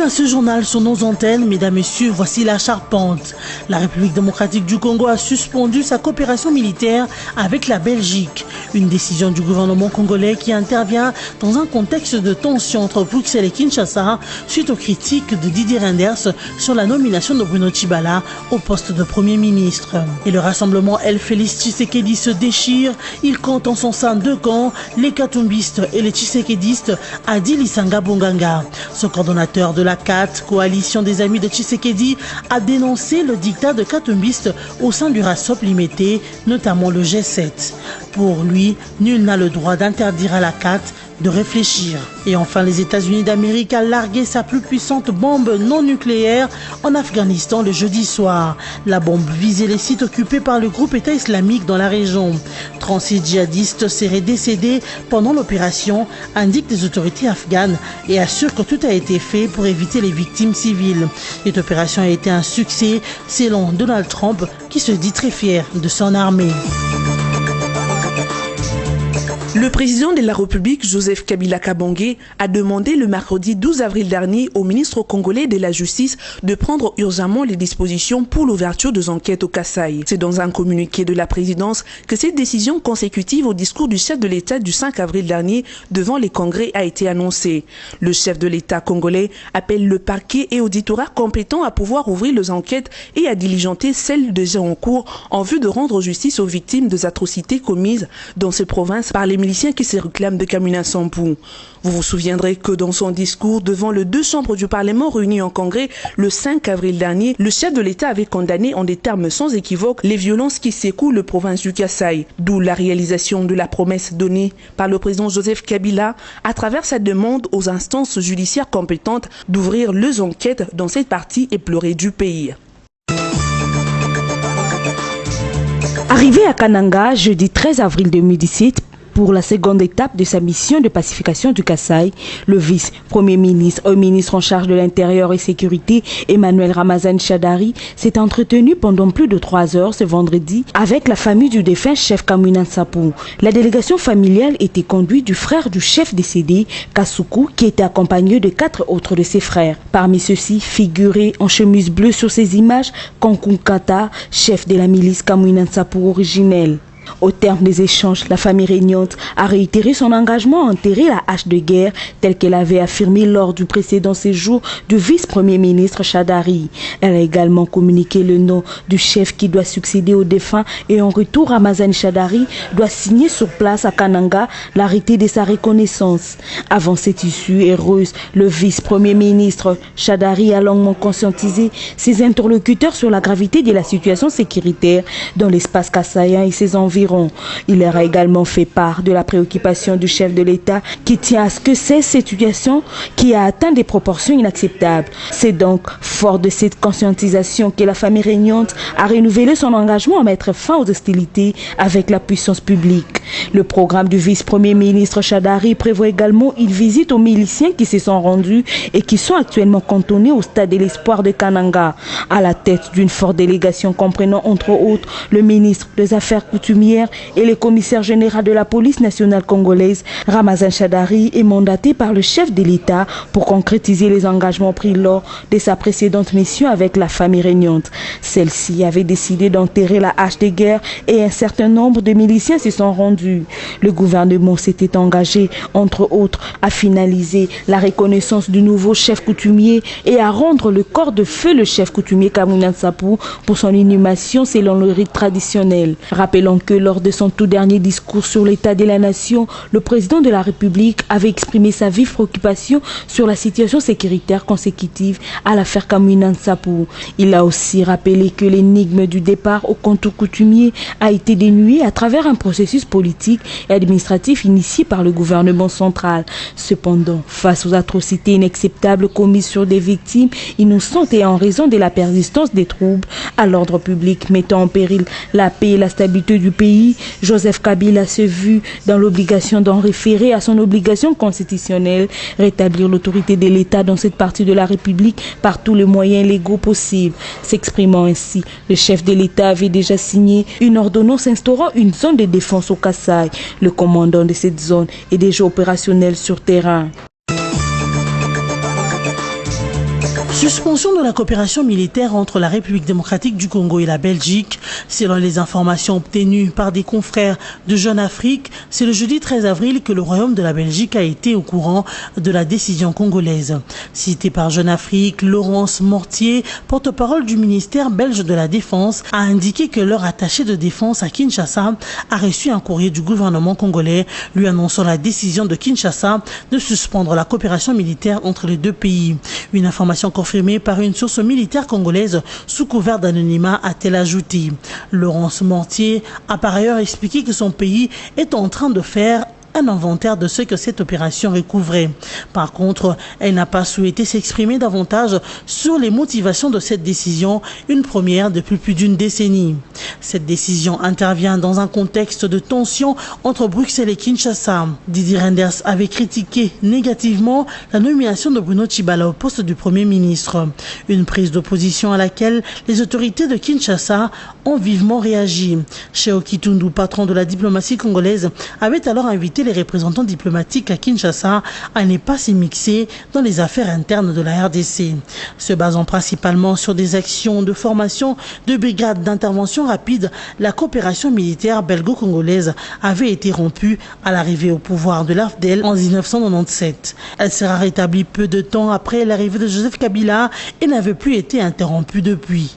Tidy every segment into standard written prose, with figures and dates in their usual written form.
à ce journal sur nos antennes, mesdames, messieurs, voici la charpente. La République démocratique du Congo a suspendu sa coopération militaire avec la Belgique. Une décision du gouvernement congolais qui intervient dans un contexte de tension entre Bruxelles et Kinshasa suite aux critiques de Didier Reynders sur la nomination de Bruno Tshibala au poste de Premier ministre. Et le rassemblement El Félix Tshisekedi se déchire. Il compte en son sein deux camps, les Katumbistes et les Tshisekedistes, a dit Lisanga Bonganga. Ce coordonnateur de la CAT, coalition des amis de Tshisekedi, a dénoncé le dictat de Katumbistes au sein du RASOP limité, notamment le G7. Pour lui, nul n'a le droit d'interdire à la CAT de réfléchir. Et enfin, les États-Unis d'Amérique a largué sa plus puissante bombe non nucléaire en Afghanistan le jeudi soir. La bombe visait les sites occupés par le groupe État islamique dans la région. 36 djihadistes seraient décédés pendant l'opération, indiquent les autorités afghanes et assurent que tout a été fait pour éviter les victimes civiles. Cette opération a été un succès selon Donald Trump qui se dit très fier de son armée. Le président de la République, Joseph Kabila Kabange, a demandé le mercredi 12 avril dernier au ministre congolais de la Justice de prendre urgemment les dispositions pour l'ouverture des enquêtes au Kasaï. C'est dans un communiqué de la présidence que cette décision consécutive au discours du chef de l'État du 5 avril dernier devant les congrès a été annoncée. Le chef de l'État congolais appelle le parquet et auditorat compétents à pouvoir ouvrir les enquêtes et à diligenter celles déjà en cours en vue de rendre justice aux victimes des atrocités commises dans ces provinces par les miliciens qui se réclament de Kamina Sampou. Vous vous souviendrez que dans son discours devant les deux chambres du Parlement réunies en congrès le 5 avril dernier, le chef de l'État avait condamné en des termes sans équivoque les violences qui secouent la province du Kasaï, d'où la réalisation de la promesse donnée par le président Joseph Kabila à travers sa demande aux instances judiciaires compétentes d'ouvrir les enquêtes dans cette partie éplorée du pays. Arrivé à Kananga jeudi 13 avril 2017, pour la seconde étape de sa mission de pacification du Kasaï, le vice-premier ministre et ministre en charge de l'Intérieur et Sécurité, Emmanuel Ramazan Shadari, s'est entretenu pendant plus de 3 heures ce vendredi avec la famille du défunt chef Kamina Nsapu. La délégation familiale était conduite du frère du chef décédé, Kasuku, qui était accompagné de 4 autres de ses frères. Parmi ceux-ci figuraient en chemise bleue sur ces images Kankun Kata, chef de la milice Kamina Nsapu originelle. Au terme des échanges, la famille régnante a réitéré son engagement à enterrer la hache de guerre telle qu'elle avait affirmé lors du précédent séjour du vice-premier ministre Shadari. Elle a également communiqué le nom du chef qui doit succéder au défunt et en retour, Ramazan Shadari doit signer sur place à Kananga l'arrêté de sa reconnaissance. Avant cette issue heureuse, le vice-premier ministre Shadari a longuement conscientisé ses interlocuteurs sur la gravité de la situation sécuritaire dans l'espace kassaïen et ses environs. Il leur a également fait part de la préoccupation du chef de l'État qui tient à ce que cesse cette situation qui a atteint des proportions inacceptables. C'est donc fort de cette conscientisation que la famille régnante a renouvelé son engagement à mettre fin aux hostilités avec la puissance publique. Le programme du vice-premier ministre Shadari prévoit également une visite aux miliciens qui se sont rendus et qui sont actuellement cantonnés au stade de l'espoir de Kananga, à la tête d'une forte délégation comprenant entre autres le ministre des Affaires coutumières et le commissaire général de la police nationale congolaise. Ramazan Shadari est mandaté par le chef de l'État pour concrétiser les engagements pris lors de sa précédente mission avec la famille régnante. Celle-ci avait décidé d'enterrer la hache de guerre et un certain nombre de miliciens se sont rendus. Le gouvernement s'était engagé, entre autres, à finaliser la reconnaissance du nouveau chef coutumier et à rendre le corps de feu le chef coutumier Kamina Nsapu pour son inhumation selon le rite traditionnel. Rappelons que lors de son tout dernier discours sur l'état de la nation, le président de la République avait exprimé sa vive préoccupation sur la situation sécuritaire consécutive à l'affaire Kamina Nsapu. Il a aussi rappelé que l'énigme du départ au contour coutumier a été dénouée à travers un processus politique et administratif initié par le gouvernement central. Cependant, face aux atrocités inacceptables commises sur des victimes innocentes et en raison de la persistance des troubles à l'ordre public mettant en péril la paix et la stabilité du pays, Joseph Kabila s'est vu dans l'obligation d'en référer à son obligation constitutionnelle, rétablir l'autorité de l'État dans cette partie de la République par tous les moyens légaux possibles. S'exprimant ainsi, le chef de l'État avait déjà signé une ordonnance instaurant une zone de défense au Kasaï. Le commandant de cette zone est déjà opérationnel sur terrain. Suspension de la coopération militaire entre la République démocratique du Congo et la Belgique. Selon les informations obtenues par des confrères de Jeune Afrique, c'est le jeudi 13 avril que le Royaume de la Belgique a été au courant de la décision congolaise. Cité par Jeune Afrique, Laurence Mortier, porte-parole du ministère belge de la Défense, a indiqué que leur attaché de défense à Kinshasa a reçu un courrier du gouvernement congolais lui annonçant la décision de Kinshasa de suspendre la coopération militaire entre les deux pays. Une information confirmée par une source militaire congolaise sous couvert d'anonymat, a-t-elle ajouté. Laurence Mortier a par ailleurs expliqué que son pays est en train de faire un inventaire de ce que cette opération recouvrait. Par contre, elle n'a pas souhaité s'exprimer davantage sur les motivations de cette décision, une première depuis plus d'une décennie. Cette décision intervient dans un contexte de tension entre Bruxelles et Kinshasa. Didier Reynders avait critiqué négativement la nomination de Bruno Tshibala au poste du Premier ministre. Une prise d'opposition à laquelle les autorités de Kinshasa ont vivement réagi. Cheo Kitundu, patron de la diplomatie congolaise, avait alors invité les représentants diplomatiques à Kinshasa à ne pas s'immiscer dans les affaires internes de la RDC. Se basant principalement sur des actions de formation de brigades d'intervention rapide, la coopération militaire belgo-congolaise avait été rompue à l'arrivée au pouvoir de l'AFDEL en 1997. Elle sera rétablie peu de temps après l'arrivée de Joseph Kabila et n'avait plus été interrompue depuis.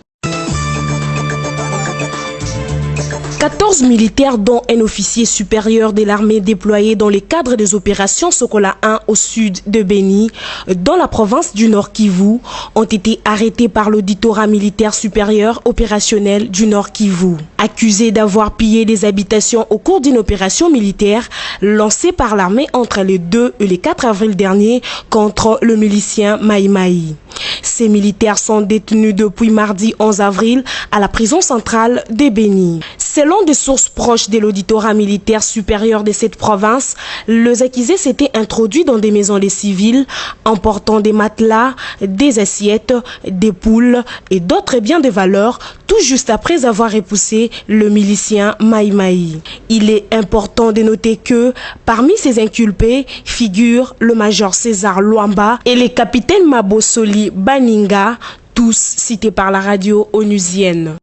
14 militaires, dont un officier supérieur de l'armée déployé dans le cadre des opérations Sokola 1 au sud de Beni, dans la province du Nord Kivu, ont été arrêtés par l'auditorat militaire supérieur opérationnel du Nord Kivu. Accusés d'avoir pillé des habitations au cours d'une opération militaire lancée par l'armée entre le 2 et le 4 avril dernier contre le milicien Maï Maï. Ces militaires sont détenus depuis mardi 11 avril à la prison centrale de Beni. Selon des sources proches de l'auditorat militaire supérieur de cette province, les accusés s'étaient introduits dans des maisons des civils, emportant des matelas, des assiettes, des poules et d'autres biens de valeur, tout juste après avoir repoussé le milicien Maï Maï. Il est important de noter que parmi ces inculpés figurent le major César Luamba et le capitaine Mabosoli Baninga, tous cités par la radio onusienne.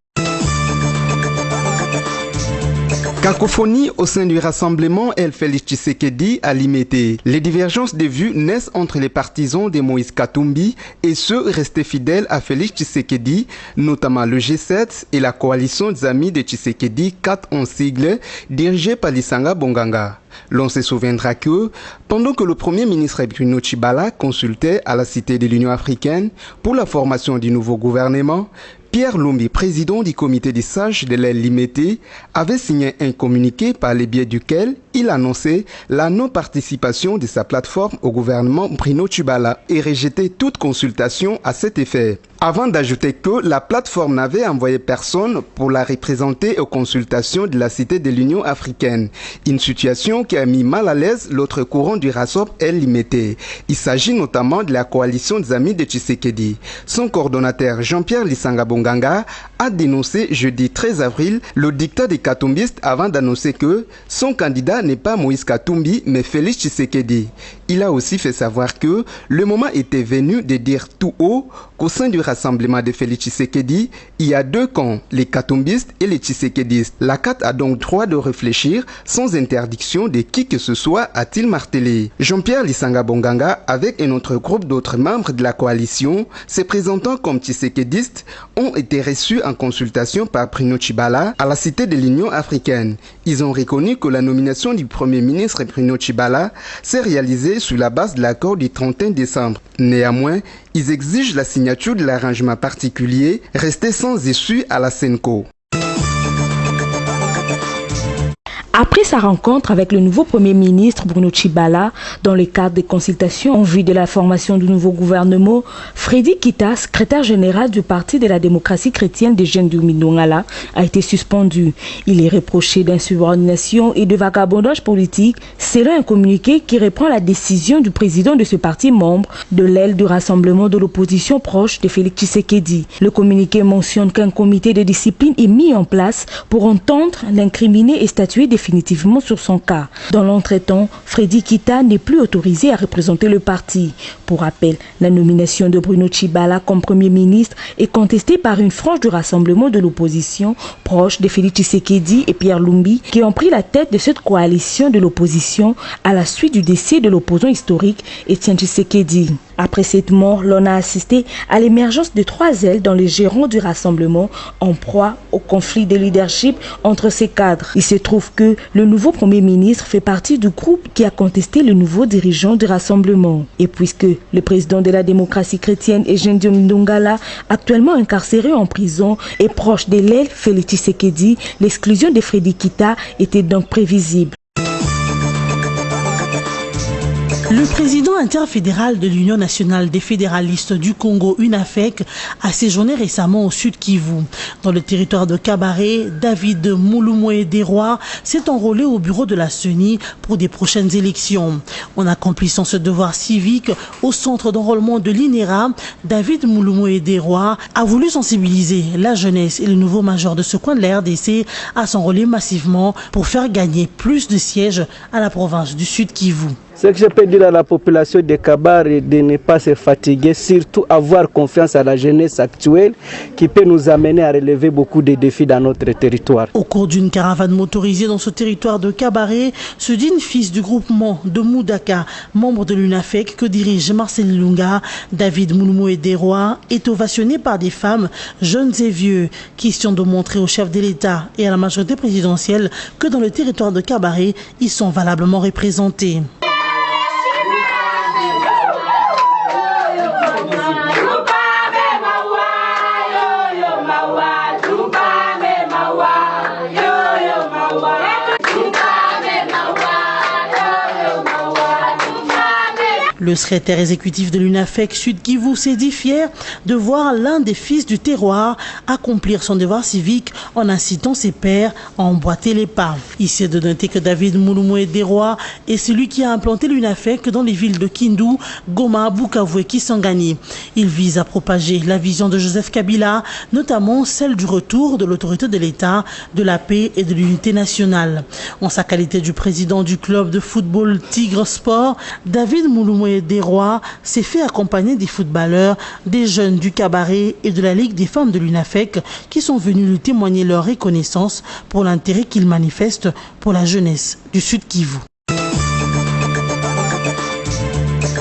Cacophonie au sein du rassemblement El Félix Tshisekedi à Limete. Les divergences de vues naissent entre les partisans de Moïse Katumbi et ceux restés fidèles à Félix Tshisekedi, notamment le G7 et la coalition des amis de Tshisekedi 4 en sigle, dirigée par Lisanga Bonganga. L'on se souviendra que, pendant que le Premier ministre Bruno Tshibala consultait à la Cité de l'Union africaine pour la formation du nouveau gouvernement, Pierre Lumbi, président du comité des sages de l'aile Limete, avait signé un communiqué par le biais duquel il annonçait la non-participation de sa plateforme au gouvernement Bruno Tshibala et rejetait toute consultation à cet effet. Avant d'ajouter que la plateforme n'avait envoyé personne pour la représenter aux consultations de la Cité de l'Union africaine. Une situation qui a mis mal à l'aise l'autre courant du RASOP El Limete. Il s'agit notamment de la coalition des amis de Tshisekedi. Son coordonnateur Jean-Pierre Lisanga Bonganga a dénoncé jeudi 13 avril le dictat des Katumbistes avant d'annoncer que son candidat n'est pas Moïse Katumbi mais Félix Tshisekedi. Il a aussi fait savoir que le moment était venu de dire tout haut qu'au sein du rassemblement de Félix Tshisekedi, il y a deux camps, les Katumbistes et les Tshisekedistes. La CAT a donc droit de réfléchir sans interdiction de qui que ce soit, a-t-il martelé. Jean-Pierre Lisanga Bonganga, avec un autre groupe d'autres membres de la coalition, se présentant comme Tshisekedistes, ont été reçus en consultation par Bruno Tshibala à la Cité de l'Union africaine. Ils ont reconnu que la nomination du Premier ministre Bruno Tshibala s'est réalisée sur la base de l'accord du 31 décembre. Néanmoins, ils exigent la signature de l'arrangement particulier resté sans issue à la SENCO. Après sa rencontre avec le nouveau Premier ministre Bruno Tshibala, dans le cadre des consultations en vue de la formation du nouveau gouvernement, Freddy Kita, secrétaire général du Parti de la démocratie chrétienne des jeunes du Mindongala, a été suspendu. Il est reproché d'insubordination et de vagabondage politique, selon un communiqué qui reprend la décision du président de ce parti membre de l'aile du rassemblement de l'opposition proche de Félix Tshisekedi. Le communiqué mentionne qu'un comité de discipline est mis en place pour entendre, l'incriminer et statuer des définitivement sur son cas. Dans l'entretemps, Freddy Kita n'est plus autorisé à représenter le parti. Pour rappel, la nomination de Bruno Tshibala comme Premier ministre est contestée par une frange du rassemblement de l'opposition proche de Félix Tshisekedi et Pierre Lumbi qui ont pris la tête de cette coalition de l'opposition à la suite du décès de l'opposant historique Étienne Tshisekedi. Après cette mort, l'on a assisté à l'émergence de 3 ailes dans les gérants du rassemblement en proie au conflit de leadership entre ces cadres. Il se trouve que le nouveau Premier ministre fait partie du groupe qui a contesté le nouveau dirigeant du rassemblement. Et puisque le président de la démocratie chrétienne, Eugène Ndongala, actuellement incarcéré en prison, est proche de l'aile Félix Tshisekedi, l'exclusion de Freddy Kita était donc prévisible. Le président interfédéral de l'Union nationale des fédéralistes du Congo, UNAFEC, a séjourné récemment au Sud Kivu. Dans le territoire de Kabaré, David Mulumwe Desrois s'est enrôlé au bureau de la CENI pour des prochaines élections. En accomplissant ce devoir civique au centre d'enrôlement de l'INERA, David Mulumwe Desrois a voulu sensibiliser la jeunesse et le nouveau major de ce coin de la RDC à s'enrôler massivement pour faire gagner plus de sièges à la province du Sud Kivu. Ce que je peux dire à la population de Kabare de ne pas se fatiguer, surtout avoir confiance à la jeunesse actuelle qui peut nous amener à relever beaucoup de défis dans notre territoire. Au cours d'une caravane motorisée dans ce territoire de Kabare, ce digne fils du groupement de Moudaka, membre de l'UNAFEC que dirige Marcel Lunga, David Mulumwe Desrois, est ovationné par des femmes, jeunes et vieux. Question de montrer au chef de l'État et à la majorité présidentielle que dans le territoire de Kabare, ils sont valablement représentés. Le secrétaire exécutif de l'UNAFEC Sud Kivu s'est dit fier de voir l'un des fils du terroir accomplir son devoir civique en incitant ses pairs à emboîter les pas. Ici est de noter que David Mulumwe Desrois est celui qui a implanté l'UNAFEC dans les villes de Kindu, Goma, Bukavu et Kisangani. Il vise à propager la vision de Joseph Kabila, notamment celle du retour de l'autorité de l'État, de la paix et de l'unité nationale. En sa qualité du président du club de football Tigre Sport, David Mulumwe Desrois s'est fait accompagner des footballeurs, des jeunes du Kabaré et de la Ligue des femmes de l'UNAFEC qui sont venus lui témoigner leur reconnaissance pour l'intérêt qu'ils manifestent pour la jeunesse du Sud Kivu.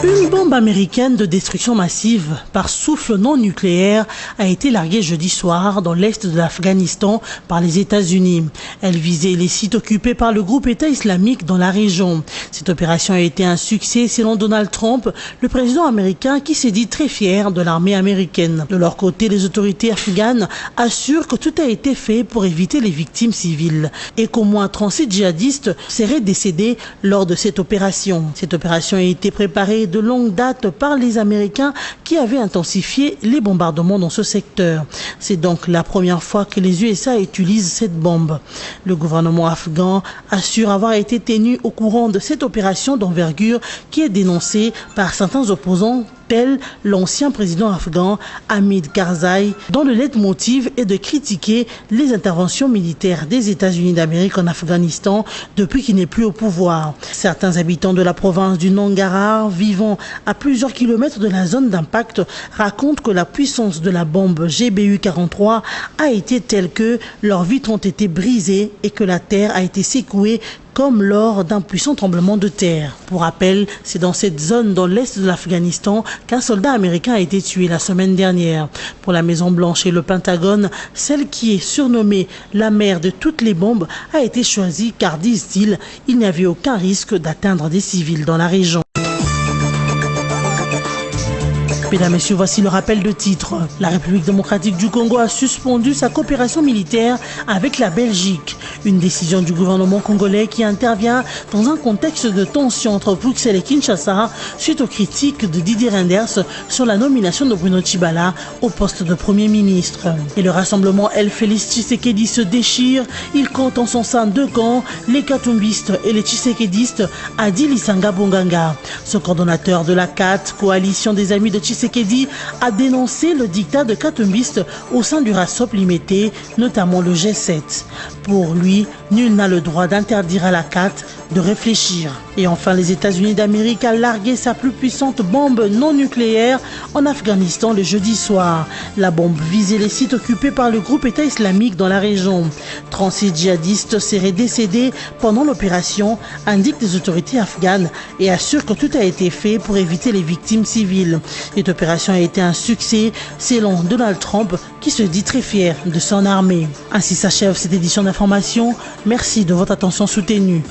Une bombe américaine de destruction massive par souffle non nucléaire a été larguée jeudi soir dans l'est de l'Afghanistan par les États-Unis. Elle visait les sites occupés par le groupe État islamique dans la région. Cette opération a été un succès selon Donald Trump, le président américain qui s'est dit très fier de l'armée américaine. De leur côté, les autorités afghanes assurent que tout a été fait pour éviter les victimes civiles et qu'au moins 37 djihadistes seraient décédés lors de cette opération. Cette opération a été préparée de longue date par les Américains qui avaient intensifié les bombardements dans ce secteur. C'est donc la première fois que les USA utilisent cette bombe. Le gouvernement afghan assure avoir été tenu au courant de cette opération d'envergure qui est dénoncée par certains opposants tel l'ancien président afghan Hamid Karzai, dont le leitmotiv est de critiquer les interventions militaires des États-Unis d'Amérique en Afghanistan depuis qu'il n'est plus au pouvoir. Certains habitants de la province du Nangarhar, vivant à plusieurs kilomètres de la zone d'impact, racontent que la puissance de la bombe GBU-43 a été telle que leurs vitres ont été brisées et que la terre a été secouée comme lors d'un puissant tremblement de terre. Pour rappel, c'est dans cette zone dans l'est de l'Afghanistan qu'un soldat américain a été tué la semaine dernière. Pour la Maison-Blanche et le Pentagone, celle qui est surnommée la mère de toutes les bombes a été choisie car, disent-ils, il n'y avait aucun risque d'atteindre des civils dans la région. Mesdames, Messieurs, voici le rappel de titre. La République démocratique du Congo a suspendu sa coopération militaire avec la Belgique. Une décision du gouvernement congolais qui intervient dans un contexte de tension entre Bruxelles et Kinshasa suite aux critiques de Didier Reynders sur la nomination de Bruno Tshibala au poste de Premier ministre. Et le rassemblement El Félix Tshisekedi se déchire. Il compte en son sein 2 camps, les Katumbistes et les Tshisekedistes, a dit Lisanga Bonganga. Ce coordonnateur de la CAT, coalition des amis de Tshisekedi, Tshisekedi a dénoncé le dictat de Katumbiste au sein du RASOP limité, notamment le G7. Pour lui, nul n'a le droit d'interdire à la CAT de réfléchir. Et enfin, les États-Unis d'Amérique a largué sa plus puissante bombe non nucléaire en Afghanistan le jeudi soir. La bombe visait les sites occupés par le groupe État islamique dans la région. 36 djihadistes seraient décédés pendant l'opération, indiquent les autorités afghanes et assurent que tout a été fait pour éviter les victimes civiles. Cette opération a été un succès selon Donald Trump qui se dit très fier de son armée. Ainsi s'achève cette édition d'information. Merci de votre attention soutenue.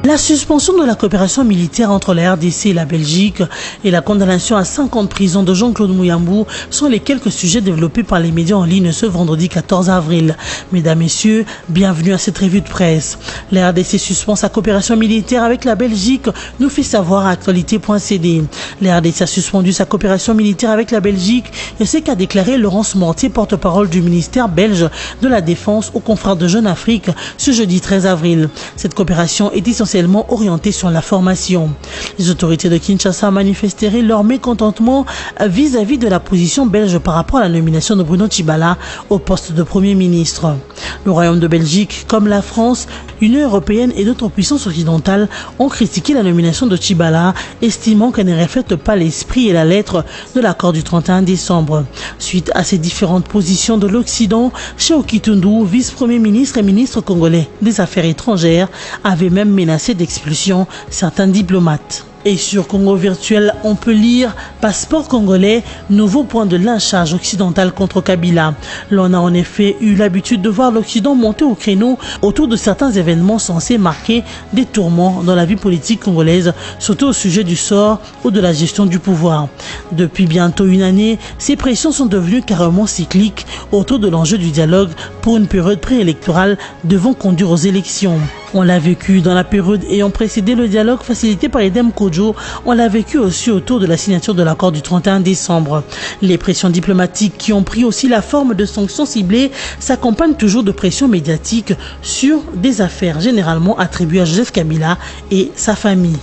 La suspension de la coopération militaire entre la RDC et la Belgique et la condamnation à 5 ans de prison de Jean-Claude Mouyambou sont les quelques sujets développés par les médias en ligne ce vendredi 14 avril. Mesdames, Messieurs, bienvenue à cette revue de presse. La RDC suspend sa coopération militaire avec la Belgique, nous fait savoir à actualité.cd. La RDC a suspendu sa coopération militaire avec la Belgique et c'est qu'a déclaré Laurence Mortier, porte-parole du ministère belge de la Défense aux confrères de Jeune Afrique ce jeudi 13 avril. Cette coopération est essentiellement orientés sur la formation. Les autorités de Kinshasa manifesteraient leur mécontentement vis-à-vis de la position belge par rapport à la nomination de Bruno Tshibala au poste de Premier ministre. Le Royaume de Belgique, comme la France, l'Union européenne et d'autres puissances occidentales ont critiqué la nomination de Tshibala, estimant qu'elle ne reflète pas l'esprit et la lettre de l'accord du 31 décembre. Suite à ces différentes positions de l'Occident, Cheo Kitundu, vice-premier ministre et ministre congolais des Affaires étrangères, avait même menacé d'expulsion certains diplomates. Et sur Congo Virtuel, on peut lire « Passeport congolais, nouveau point de lynchage occidental contre Kabila ». L'on a en effet eu l'habitude de voir l'Occident monter au créneau autour de certains événements censés marquer des tourments dans la vie politique congolaise, surtout au sujet du sort ou de la gestion du pouvoir. Depuis bientôt une année, ces pressions sont devenues carrément cycliques autour de l'enjeu du dialogue pour une période préélectorale devant conduire aux élections. On l'a vécu dans la période ayant précédé le dialogue facilité par Edem Kodjo. On l'a vécu aussi autour de la signature de l'accord du 31 décembre. Les pressions diplomatiques qui ont pris aussi la forme de sanctions ciblées s'accompagnent toujours de pressions médiatiques sur des affaires généralement attribuées à Joseph Kabila et sa famille.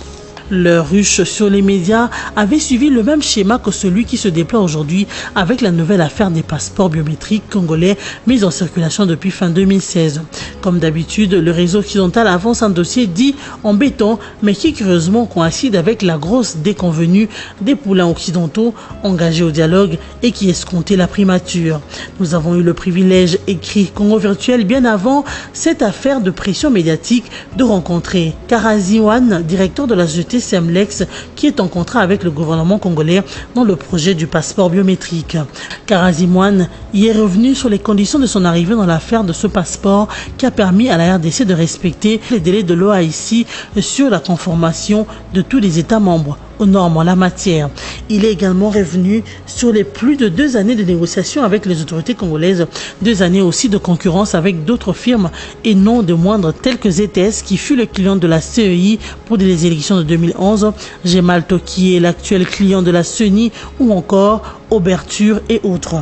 Le ruche sur les médias avait suivi le même schéma que celui qui se déploie aujourd'hui avec la nouvelle affaire des passeports biométriques congolais mis en circulation depuis fin 2016. Comme d'habitude, le réseau occidental avance un dossier dit embêtant, mais qui curieusement coïncide avec la grosse déconvenue des poulains occidentaux engagés au dialogue et qui escomptait la primature. Nous avons eu le privilège, écrit Congo Virtuel, bien avant cette affaire de pression médiatique, de rencontrer Karaziwan, directeur de la société Semlex, qui est en contrat avec le gouvernement congolais dans le projet du passeport biométrique. Karaziwan y est revenu sur les conditions de son arrivée dans l'affaire de ce passeport qui a permis à la RDC de respecter les délais de l'OAIC sur la conformation de tous les États membres aux normes en la matière. Il est également revenu sur les plus de 2 années de négociations avec les autorités congolaises, 2 années aussi de concurrence avec d'autres firmes et non de moindres telles que ZTS qui fut le client de la CEI pour les élections de 2011, Gemal Toki est l'actuel client de la CENI ou encore Oberture et autres.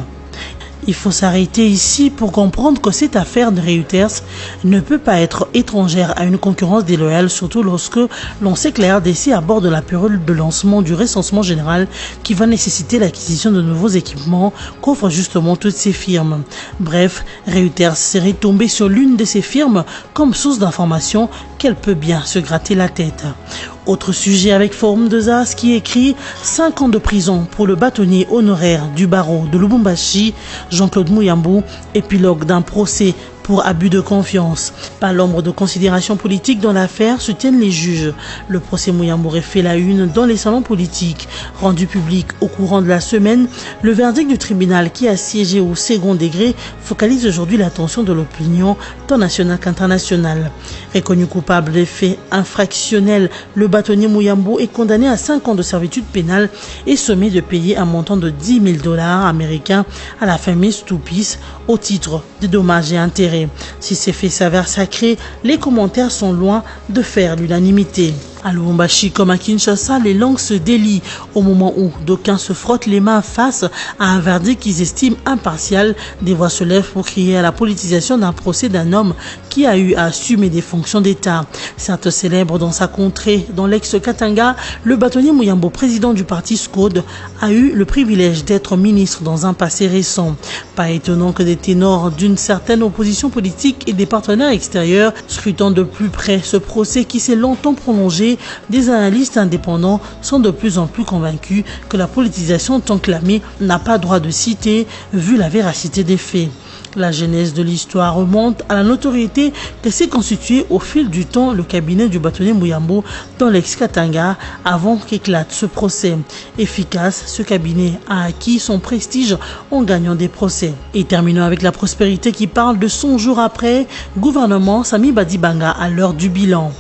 Il faut s'arrêter ici pour comprendre que cette affaire de Reuters ne peut pas être étrangère à une concurrence déloyale, surtout lorsque l'on sait que la RDC aborde la période de lancement du recensement général qui va nécessiter l'acquisition de nouveaux équipements qu'offrent justement toutes ces firmes. Bref, Reuters serait tombée sur l'une de ces firmes comme source d'information qu'elle peut bien se gratter la tête. Autre sujet avec Forum 2As qui écrit 5 ans de prison pour le bâtonnier honoraire du barreau de Lubumbashi, Jean-Claude Mouyambou, épilogue d'un procès pour abus de confiance. Pas l'ombre de considération politique dans l'affaire soutiennent les juges. Le procès Mouyambou fait la une dans les salons politiques. Rendu public au courant de la semaine, le verdict du tribunal qui a siégé au second degré focalise aujourd'hui l'attention de l'opinion tant nationale qu'internationale. Reconnu coupable des faits infractionnels, le bâtonnier Mouyambou est condamné à 5 ans de servitude pénale et sommé de payer un montant de $10 000 américains à la famille Stoupis au titre de dommages et intérêts. Si ces faits s'avèrent sacrés, les commentaires sont loin de faire l'unanimité. À Lubumbashi comme à Kinshasa, les langues se délient au moment où d'aucuns se frottent les mains face à un verdict qu'ils estiment impartial. Des voix se lèvent pour crier à la politisation d'un procès d'un homme qui a eu à assumer des fonctions d'État. Certes célèbre dans sa contrée, dans l'ex-Katanga, le bâtonnier Muyambo, président du parti SCODE, a eu le privilège d'être ministre dans un passé récent. Pas étonnant que des ténors d'une certaine opposition politique et des partenaires extérieurs scrutant de plus près ce procès qui s'est longtemps prolongé. Des analystes indépendants sont de plus en plus convaincus que la politisation tant clamée n'a pas droit de citer vu la véracité des faits. La genèse de l'histoire remonte à la notoriété que s'est constitué au fil du temps le cabinet du bâtonnier Muyambo dans l'ex-Katanga avant qu'éclate ce procès. Efficace, ce cabinet a acquis son prestige en gagnant des procès. Et terminons avec la prospérité qui parle de 100 jours après gouvernement Sami Badibanga à l'heure du bilan.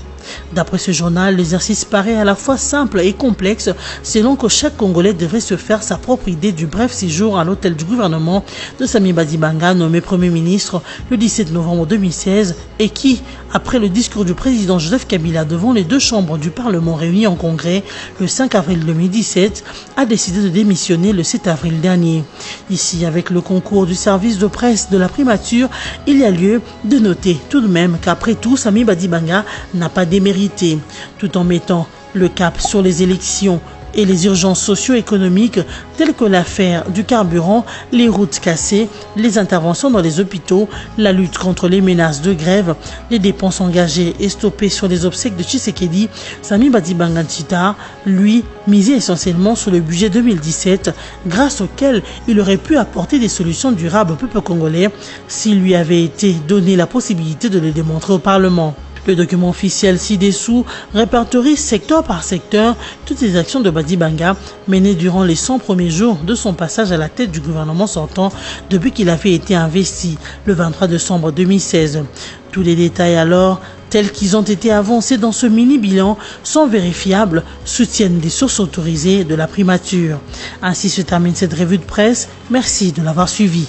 D'après ce journal, l'exercice paraît à la fois simple et complexe, selon que chaque Congolais devrait se faire sa propre idée du bref séjour à l'hôtel du gouvernement de Sami Badibanga, nommé Premier ministre le 17 novembre 2016, et qui, après le discours du président Joseph Kabila devant les deux chambres du Parlement réunies en congrès le 5 avril 2017, a décidé de démissionner le 7 avril dernier. Ici, avec le concours du service de presse de la primature, il y a lieu de noter tout de même qu'après tout, Sami Badibanga n'a pas démérité, tout en mettant le cap sur les élections et les urgences socio-économiques telles que l'affaire du carburant, les routes cassées, les interventions dans les hôpitaux, la lutte contre les menaces de grève, les dépenses engagées et stoppées sur les obsèques de Tshisekedi. Sami Badibanga Ntita, lui, misait essentiellement sur le budget 2017, grâce auquel il aurait pu apporter des solutions durables au peuple congolais s'il lui avait été donné la possibilité de le démontrer au Parlement. Le document officiel ci-dessous répertorie secteur par secteur toutes les actions de Badibanga menées durant les 100 premiers jours de son passage à la tête du gouvernement sortant depuis qu'il avait été investi le 23 décembre 2016. Tous les détails alors, tels qu'ils ont été avancés dans ce mini-bilan, sont vérifiables, soutiennent des sources autorisées de la primature. Ainsi se termine cette revue de presse. Merci de l'avoir suivi.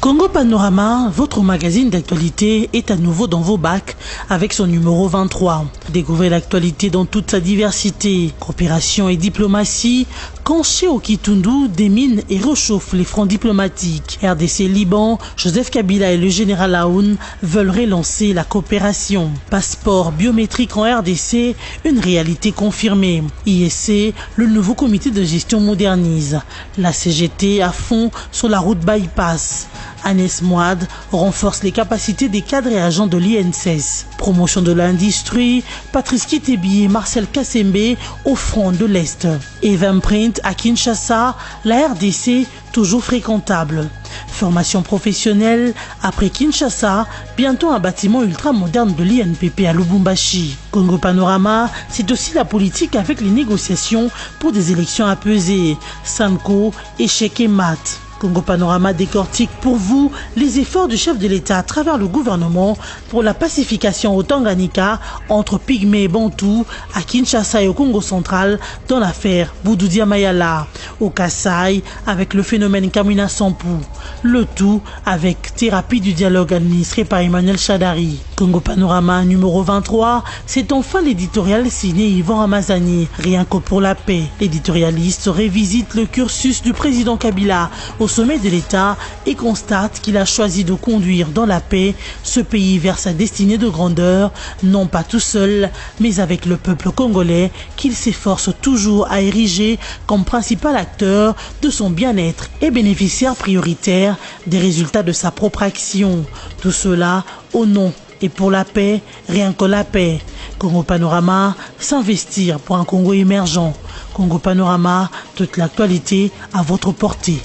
Congo Panorama, votre magazine d'actualité, est à nouveau dans vos bacs avec son numéro 23. Découvrez l'actualité dans toute sa diversité. Coopération et diplomatie, Kanché au Kitundu démine et réchauffe les fronts diplomatiques. RDC Liban, Joseph Kabila et le général Aoun veulent relancer la coopération. Passeport biométrique en RDC, une réalité confirmée. ISC, le nouveau comité de gestion modernise. La CGT à fond sur la route bypass. Agnès Moad renforce les capacités des cadres et agents de l'INSS. Promotion de l'industrie, Patrice Kitebi et Marcel Kassembe au front de l'Est. Eventprint à Kinshasa, la RDC toujours fréquentable. Formation professionnelle, après Kinshasa, bientôt un bâtiment ultra-moderne de l'INPP à Lubumbashi. Congo Panorama, c'est aussi la politique avec les négociations pour des élections apaisées. Sanko, échec et mat. Congo Panorama décortique pour vous les efforts du chef de l'État à travers le gouvernement pour la pacification au Tanganyika entre Pygmées et Bantous, à Kinshasa et au Congo central dans l'affaire Boudoudia Mayala, au Kasaï avec le phénomène Kamina Sampou, le tout avec thérapie du dialogue administré par Emmanuel Chadari. Congo Panorama numéro 23, c'est enfin l'éditorial signé Yvan Ramazani, rien que pour la paix. L'éditorialiste révisite le cursus du président Kabila au sommet de l'État et constate qu'il a choisi de conduire dans la paix ce pays vers sa destinée de grandeur, non pas tout seul, mais avec le peuple congolais qu'il s'efforce toujours à ériger comme principal acteur de son bien-être et bénéficiaire prioritaire des résultats de sa propre action. Tout cela au nom et pour la paix, rien que la paix. Congo Panorama, s'investir pour un Congo émergent. Congo Panorama, toute l'actualité à votre portée.